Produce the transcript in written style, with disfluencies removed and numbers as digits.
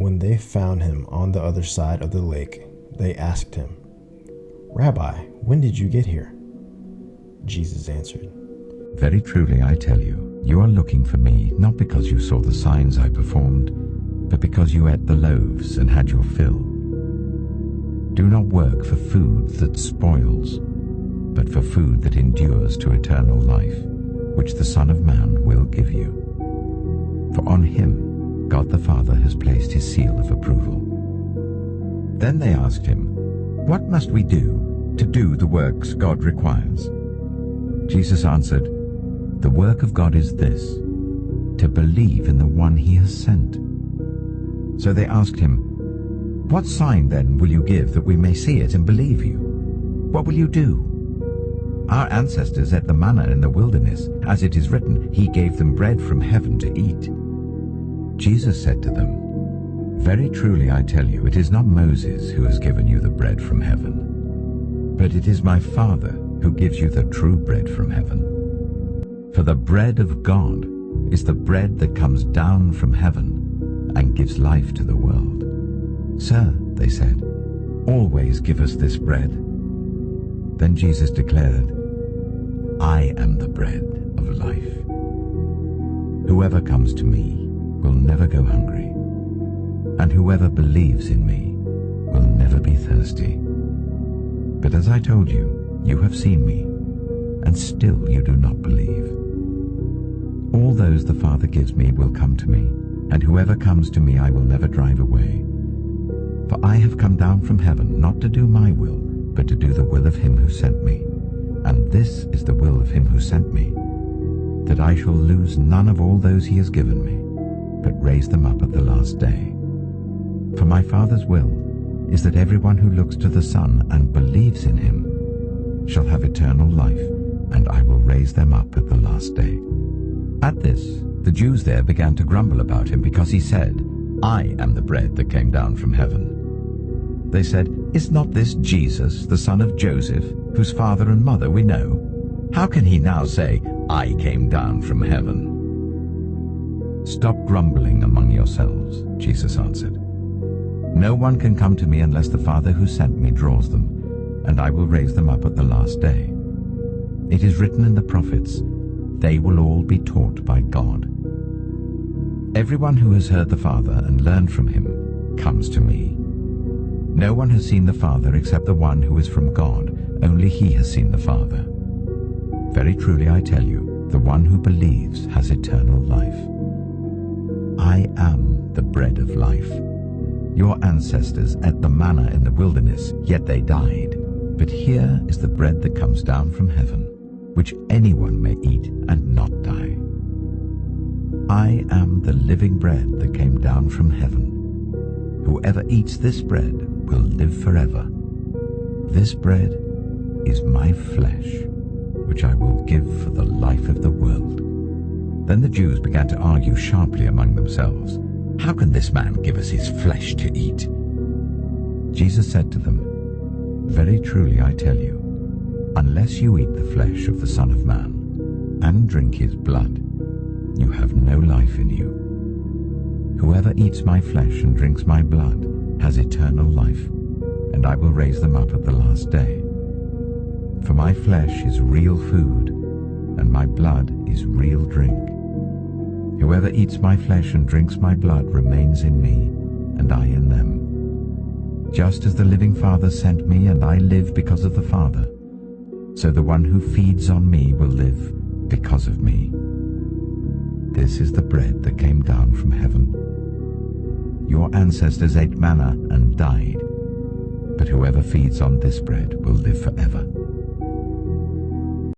When they found him on the other side of the lake, they asked him, "Rabbi, when did you get here?" Jesus answered, "Very truly I tell you, you are looking for me not because you saw the signs I performed, but because you ate the loaves and had your fill. Do not work for food that spoils, but for food that endures to eternal life, which the Son of Man will give you. For on him God the Father has placed his seal of approval." Then they asked him, "What must we do to do the works God requires?" Jesus answered, "The work of God is this, to believe in the one he has sent." So they asked him, "What sign then will you give that we may see it and believe you? What will you do? Our ancestors ate the manna in the wilderness, as it is written, he gave them bread from heaven to eat." Jesus said to them, "Very truly I tell you, it is not Moses who has given you the bread from heaven, but it is my Father who gives you the true bread from heaven. For the bread of God is the bread that comes down from heaven and gives life to the world." "Sir," they said, "always give us this bread." Then Jesus declared, "I am the bread of life. Whoever comes to me will never go hungry, and whoever believes in me will never be thirsty. But as I told you, you have seen me, and still you do not believe. All those the Father gives me will come to me, and whoever comes to me I will never drive away. For I have come down from heaven not to do my will, but to do the will of him who sent me. And this is the will of him who sent me, that I shall lose none of all those he has given me, but raise them up at the last day. For my Father's will is that everyone who looks to the Son and believes in him shall have eternal life, and I will raise them up at the last day." At this, the Jews there began to grumble about him because he said, "I am the bread that came down from heaven." They said, "Is not this Jesus, the son of Joseph, whose father and mother we know? How can he now say, 'I came down from heaven'?" "Stop grumbling among yourselves," Jesus answered. "No one can come to me unless the Father who sent me draws them, and I will raise them up at the last day. It is written in the prophets, 'They will all be taught by God.' Everyone who has heard the Father and learned from him comes to me. No one has seen the Father except the one who is from God. Only he has seen the Father. Very truly I tell you, the one who believes has eternal life. I am the bread of life. Your ancestors ate the manna in the wilderness, yet they died. But here is the bread that comes down from heaven, which anyone may eat and not die. I am the living bread that came down from heaven. Whoever eats this bread will live forever. This bread is my flesh, which I will give for the life of the world." Then the Jews began to argue sharply among themselves, "How can this man give us his flesh to eat?" Jesus said to them, "Very truly I tell you, unless you eat the flesh of the Son of Man and drink his blood, you have no life in you. Whoever eats my flesh and drinks my blood has eternal life, and I will raise them up at the last day. For my flesh is real food, and my blood is real drink. Whoever eats my flesh and drinks my blood remains in me, and I in them. Just as the living Father sent me, and I live because of the Father, so the one who feeds on me will live because of me. This is the bread that came down from heaven. Your ancestors ate manna and died, but whoever feeds on this bread will live forever."